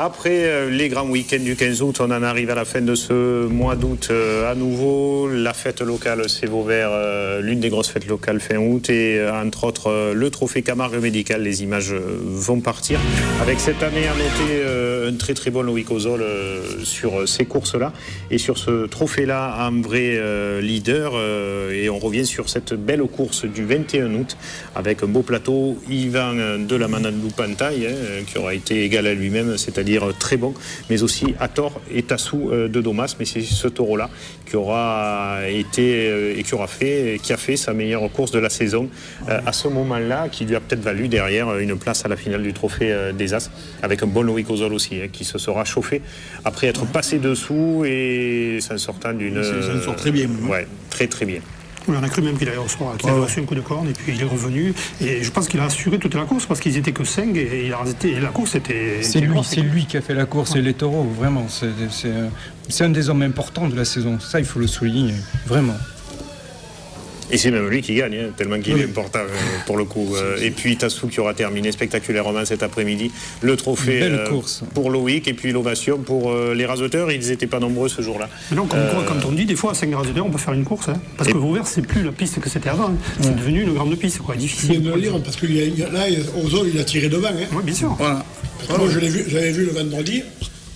Après les grands week-ends du 15 août, on en arrive à la fin de ce mois d'août à nouveau. La fête locale, c'est Vauvert, l'une des grosses fêtes locales fin août. Et entre autres, le trophée Camargue médical. Les images vont partir. Avec cette année à noter un très très bon Loïc Ozol sur ces courses-là. Et sur ce trophée-là, un vrai leader. Et on revient sur cette belle course du 21 août avec un beau plateau. Yvan de la Manade Loupantaille, qui aura été égal à lui-même, c'est-à-dire très bon, mais aussi Hathor et Tassou de Domas. Mais c'est ce taureau-là qui aura été et qui a fait sa meilleure course de la saison à ce moment-là, qui lui a peut-être valu derrière une place à la finale du trophée des As, avec un bon Loïc Ozol aussi, qui se sera chauffé après être passé dessous et s'en sortant d'une... Ça en sort très bien. Ouais, très très bien. Oui, on a cru même qu'il avait reçu un coup de corne et puis il est revenu. Et je pense qu'il a assuré toute la course parce qu'ils étaient que 5 et la course était... C'est lui qui a fait la course et les taureaux, vraiment. C'est un des hommes importants de la saison. Ça, il faut le souligner, vraiment. Et c'est même lui qui gagne, tellement qu'il est important pour le coup. Et puis Tassou qui aura terminé spectaculairement cet après-midi le trophée pour Loïc et puis l'ovation pour les raseteurs. Ils n'étaient pas nombreux ce jour-là. Mais non, quand on dit des fois à 5 raseteurs, on peut faire une course. Parce que Vauvert, c'est plus la piste que c'était avant. C'est devenu une grande piste, difficile. De le dire, parce que là, Ozol, il a tiré devant. Oui, bien sûr. Voilà. Moi, j'avais vu le vendredi.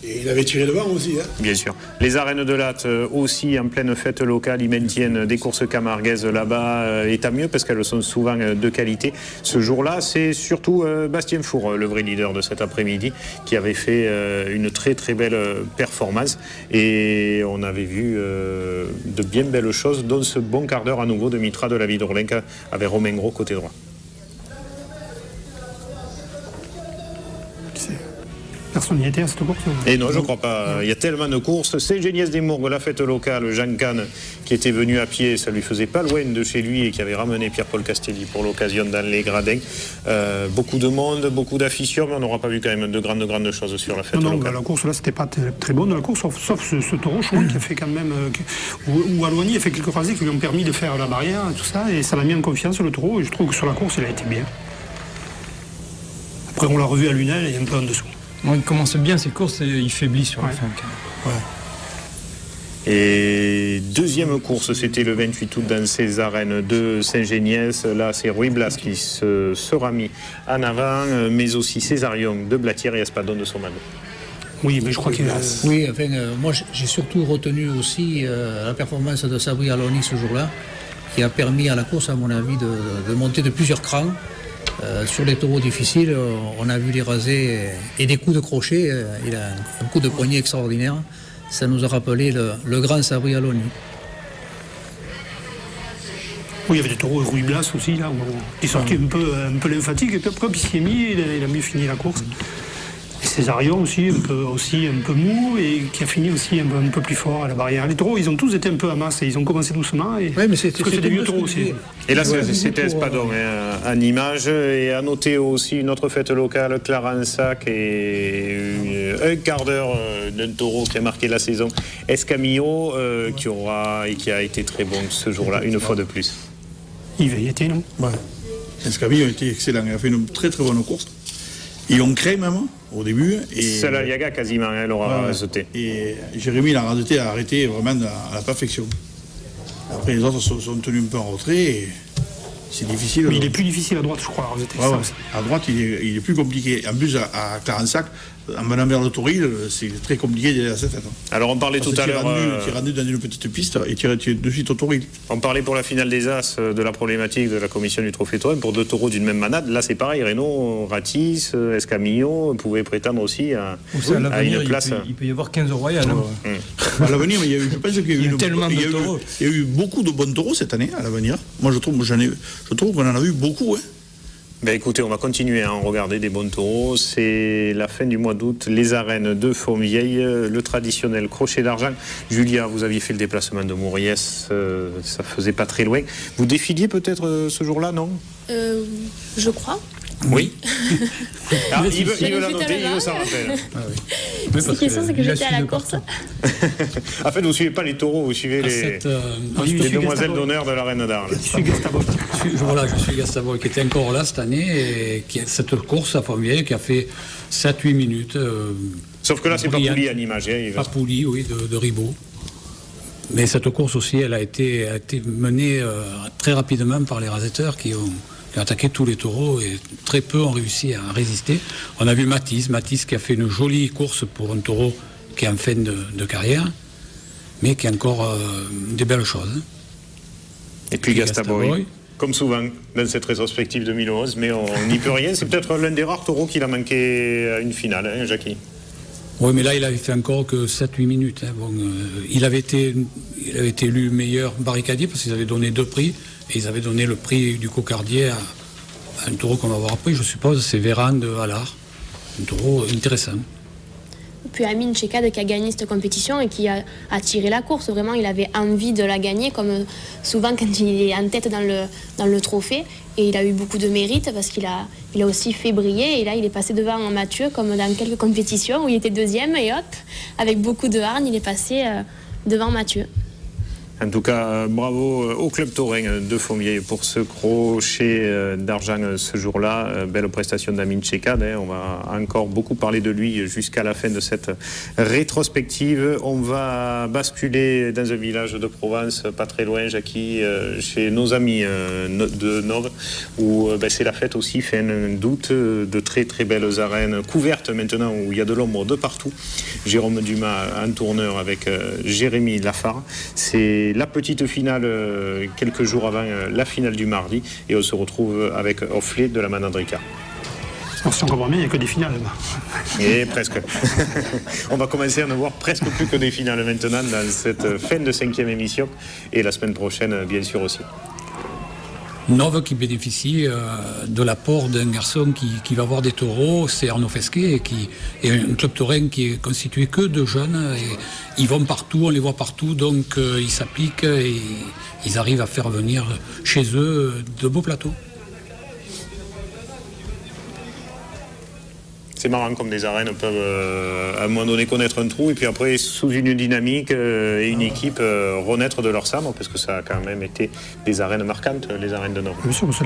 Et il avait tiré devant aussi. Bien sûr. Les arènes de Latte aussi en pleine fête locale, ils maintiennent des courses camarguaises là-bas, et tant mieux parce qu'elles sont souvent de qualité. Ce jour-là, c'est surtout Bastien Four, le vrai leader de cet après-midi, qui avait fait une très très belle performance. Et on avait vu de bien belles choses, dont ce bon quart d'heure à nouveau de Mitra de la Vie d'Orlenca avec Romain Gros côté droit. Personne n'y était à cette course. Et non, je ne crois pas. Il y a tellement de courses. C'est Géniès des Mourgues, la fête locale. Jean Kahn, qui était venu à pied, ça lui faisait pas loin de chez lui et qui avait ramené Pierre-Paul Castelli pour l'occasion dans les gradins. Beaucoup de monde, beaucoup d'afficheurs, mais on n'aura pas vu quand même de grandes choses sur la fête locale. Non, la course là, c'était pas très bon. La course, sauf ce taureau, je crois, qui a fait quand même. Où Aloigny a fait quelques rasés qui lui ont permis de faire la barrière et tout ça. Et ça l'a mis en confiance, le taureau. Et je trouve que sur la course, il a été bien. Après, on l'a revu à Lunel et un peu en dessous. Il commence bien ses courses et il faiblit sur la fin. Et deuxième course, c'était le 28 août dans ces arènes de Saint-Géniès. Là, c'est Ruy Blas qui sera mis en avant, mais aussi Césarion de Blatière et Espadon de Somano. Oui, mais je crois qu'il Oui, enfin, moi j'ai surtout retenu aussi la performance de Sabri Aloni ce jour-là, qui a permis à la course, à mon avis, de monter de plusieurs crans. Sur les taureaux difficiles, on a vu les rasés et des coups de crochet. Il a un coup de poignet extraordinaire. Ça nous a rappelé le grand Sabri Aloni. Oui, il y avait des taureaux Ruy Blas aussi, là, où il sortait un peu lymphatique. Et puis après, il s'y est mis, il a mieux fini la course. Et Césarion aussi, un peu mou et qui a fini aussi un peu plus fort à la barrière. Les taureaux, ils ont tous été un peu à masse et ils ont commencé doucement. Mais c'était des vieux taureaux aussi. Et là, c'était Espadon en image. Et à noter aussi une autre fête locale, Clarensac, et un quart d'heure d'un taureau qui a marqué la saison, Escamillo, qui a été très bon ce jour-là, une fois de plus. Il y était, non? Ouais. Escamillo a été excellent. Il a fait une très très bonne course. Ils ont créé même au début. C'est la Liaga quasiment, elle aura raseté. Et Jérémy l'a raseté, a arrêté vraiment à la perfection. Après les autres sont tenus un peu en retrait et c'est difficile. Mais il est plus difficile à droite, je crois, à raseter. À droite, il est plus compliqué. En plus, à Clarensac, en venant vers le Touril, c'est très compliqué d'aller à cette tête. Alors on parlait tout à l'heure... Tu es rendu dans une petite piste et tu es de suite au Touril. On parlait pour la finale des As de la problématique de la commission du Trophée Touraine pour deux taureaux d'une même manade. Là c'est pareil, Renault, Ratis, Escamillo pouvaient prétendre aussi à une place. Il peut y avoir 15 royales. À l'avenir, je pense qu'il y a eu tellement de taureaux. Il y a eu beaucoup de bons taureaux cette année à l'avenir. Moi je trouve qu'on en a eu beaucoup. Ben écoutez, on va continuer à en regarder des bons taureaux. C'est la fin du mois d'août, les arènes de Fontvieille, le traditionnel crochet d'argent. Julia, vous aviez fait le déplacement de Mouriès, ça faisait pas très loin. Vous défiliez peut-être ce jour-là, non? Je crois. Oui. Il veut la noter, il veut s'en rappeler. Ce qui est sûr, c'est que j'étais à la course. En fait, vous ne suivez pas les taureaux, vous suivez les demoiselles d'honneur de la Reine d'Arles. Je suis Gastabol. Je suis Gastabol qui était encore là cette année et qui a cette course à Fontvieille qui a fait 7-8 minutes. Sauf que là, c'est Papouli en image. Papouli, oui, de Ribot. Mais cette course aussi, elle a été menée très rapidement par les rasetteurs qui ont attaqué tous les taureaux et très peu ont réussi à résister. On a vu Mathis qui a fait une jolie course pour un taureau qui est en fin de carrière, mais qui a encore des belles choses. Et puis Gastaboy, comme souvent dans cette rétrospective 2011, mais on n'y peut rien. C'est peut-être l'un des rares taureaux qu'il a manqué à une finale, hein, Jackie. Oui, mais là, il avait fait encore que 7-8 minutes. Hein. Bon, il avait été élu meilleur barricadier parce qu'ils avaient donné 2 prix. Et ils avaient donné le prix du cocardier à un taureau qu'on va voir après, je suppose, c'est Véran de Allard. Un taureau intéressant. Puis Amin Chekad qui a gagné cette compétition et qui a tiré la course. Vraiment, il avait envie de la gagner, comme souvent quand il est en tête dans le trophée. Et il a eu beaucoup de mérite parce qu'il a aussi fait briller. Et là, il est passé devant Mathieu, comme dans quelques compétitions où il était deuxième. Et hop, avec beaucoup de hargne, il est passé devant Mathieu. En tout cas, bravo au club taurin de Fontvieille pour ce crochet d'argent ce jour-là. Belle prestation d'Amin Chekad. On va encore beaucoup parler de lui jusqu'à la fin de cette rétrospective. On va basculer dans un village de Provence, pas très loin, Jackie, chez nos amis de Nove, où c'est la fête aussi, fin d'août, de très très belles arènes couvertes maintenant, où il y a de l'ombre de partout. Jérôme Dumas en tourneur avec Jérémy Lafare. C'est la petite finale quelques jours avant la finale du mardi et on se retrouve avec Offley de la Manandrica. Alors, si on comprend bien, il n'y a que des finales. Et presque. On va commencer à ne voir presque plus que des finales maintenant dans cette fin de 5e émission et la semaine prochaine bien sûr aussi. Nove qui bénéficie de l'apport d'un garçon qui va voir des taureaux, c'est Arnaud Fesquet, qui est un club taurin qui est constitué que de jeunes. Et ils vont partout, on les voit partout, donc ils s'appliquent et ils arrivent à faire venir chez eux de beaux plateaux. C'est marrant comme des arènes peuvent à un moment donné connaître un trou et puis après sous une dynamique et une équipe renaître de leur sabre parce que ça a quand même été des arènes marquantes, les arènes de Nord.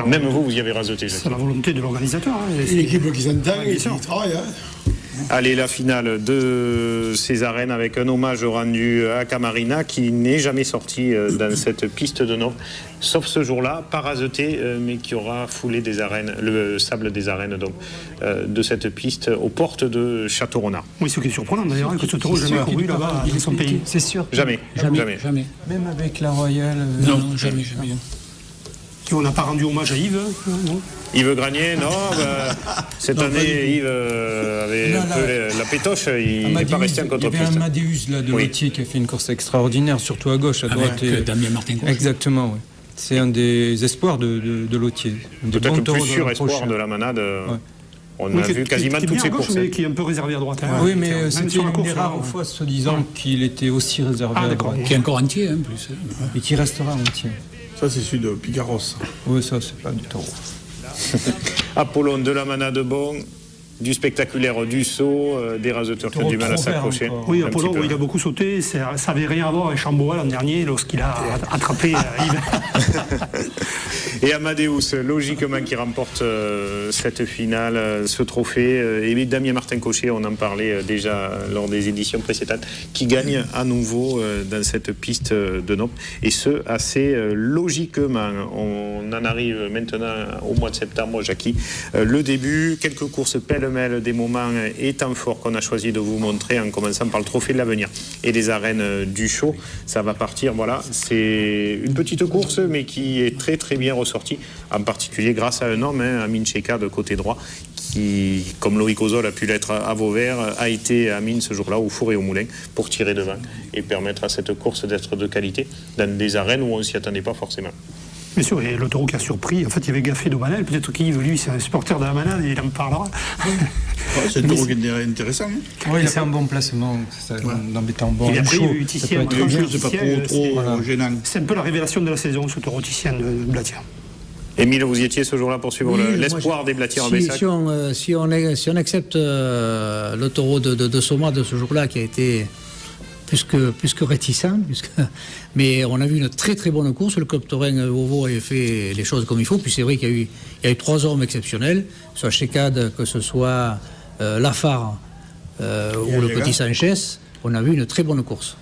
Même vous y avez raseté. C'est la volonté de l'organisateur. Une équipe qui s'entend et qui travaille. Allez, la finale de ces arènes avec un hommage rendu à Camarina qui n'est jamais sorti dans cette piste de Nord, sauf ce jour-là, pas raseté, mais qui aura foulé des arènes, le sable des arènes donc, de cette piste aux portes de Château-Renard. Oui, ce qui est surprenant d'ailleurs, que ce taureau jamais couru là-bas dans son pays. C'est sûr. Jamais. Même avec la Royale. Non, jamais. On n'a pas rendu hommage à Yves. Non. Yves Granier, non. Cette année, Yves avait un peu la pétoche. Il n'est pas resté en contre-piste. Il y avait Amadeus là, de Lotier qui a fait une course extraordinaire, surtout à gauche, à droite. Damien Martin. Exactement, oui. C'est un des espoirs de Lotier. Peut-être le plus sûr espoir de la manade. Ouais. On a vu quasiment toutes ses courses. Mais qui est un peu réservé à droite. Oui, mais c'était une des rares fois, se disant qu'il était aussi réservé à droite. Qui est encore entier, en plus. Et qui restera entier. Ça, c'est celui de Picaros. Oui, ça, c'est pas du taureau. Apollon de la manade bon, du spectaculaire du saut, des raseteurs qui ont du mal à s'accrocher. Oui, Apollon, il a beaucoup sauté. Ça n'avait rien à voir avec Chamboa l'an dernier lorsqu'il a attrapé Yves. Et Amadeus, logiquement, qui remporte cette finale, ce trophée. Et Damien Martin-Cochet, on en parlait déjà lors des éditions précédentes, qui gagne à nouveau dans cette piste de Nop. Et ce, assez logiquement. On en arrive maintenant au mois de septembre, Jackie. Le début, quelques courses pêle-mêle, des moments et temps forts qu'on a choisi de vous montrer en commençant par le trophée de l'avenir et les arènes du show. Ça va partir, voilà. C'est une petite course, mais qui est très très bien ressortie, en particulier grâce à un homme, Amin Chekad de côté droit, qui, comme Loïc Ozol a pu l'être à Vauvert, a été Amin ce jour-là au four et au moulin pour tirer devant et permettre à cette course d'être de qualité dans des arènes où on ne s'y attendait pas forcément. Bien sûr, et le taureau qui a surpris, en fait, il y avait Gaffé d'Aubanel, peut-être qu'Yves, lui, c'est un supporter de la manade et il en parlera. C'est un taureau qui est intéressant. Oui, il a fait un bon placement, d'embêtant bon. Et après, il y a eu Titien, c'est pas trop gênant. C'est un peu la révélation de la saison, ce taureau Titien de Blatière. Émile, vous y étiez ce jour-là pour suivre l'espoir des Blatières en Bessac. Si on accepte le taureau de Soma de ce jour-là, qui a été plus que réticent, mais on a vu une très très bonne course. Le club taurin Vovo avait fait les choses comme il faut. Puis c'est vrai qu'il y a eu 3 hommes exceptionnels, que ce soit Chekad, que ce soit Lafare ou le Petit Sanchez, on a vu une très bonne course.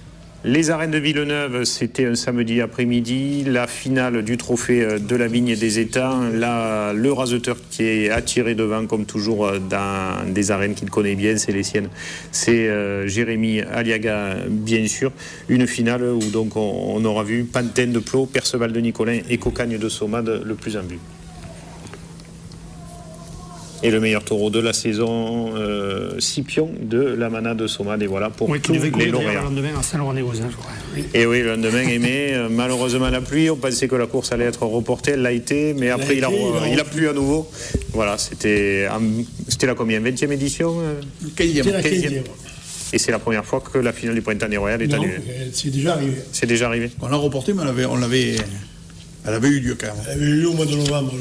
Les arènes de Villeneuve, c'était un samedi après-midi. La finale du trophée de la Vigne des Étangs. Là, le raseteur qui est attiré devant, comme toujours, dans des arènes qu'il connaît bien, c'est les siennes. C'est Jérémy Aliaga, bien sûr. Une finale où donc on aura vu Pantin de Plot, Perceval de Nicolin et Cocagne de Sommade le plus en vue. Et le meilleur taureau de la saison, Scipion de la Mana de Sommade. Et voilà pour tous les lauréats. Le lendemain à Saint-Laurent-des-Gauzins, je crois. Oui. Et oui, le lendemain, mais malheureusement la pluie. On pensait que la course allait être reportée, elle l'a été, mais après il a plu à nouveau. Voilà, c'était la combien, 20e édition 15e. Et c'est la première fois que la finale du Printemps Royal est annulée. C'est déjà arrivé. C'est déjà arrivé. On l'a reporté, mais elle avait eu lieu quand même. Elle avait eu lieu au mois de novembre.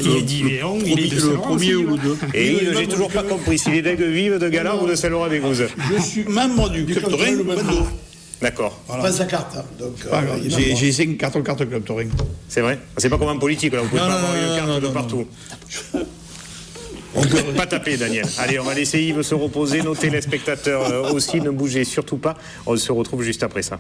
Il est d'Yvéon, il est de le Saint-Laurent premier aussi, ou le ouais. deux. Et j'ai toujours pas compris s'il est d'Aigues Vives, de Gala ou de Saint-Laurent-des-Gauzes. Je suis membre du Club Taurin de Bordeaux. D'accord. Voilà. Pas sa carte. Hein. Donc, J'ai 5 cartes Club Taurin. C'est vrai. C'est pas comme en politique, là, vous pouvez Non, pas non, avoir une non, carte non, de non, partout. On peut pas taper, Daniel. Allez, on va laisser Yves se reposer, nos téléspectateurs aussi, ne bougez surtout pas. On se retrouve juste après ça.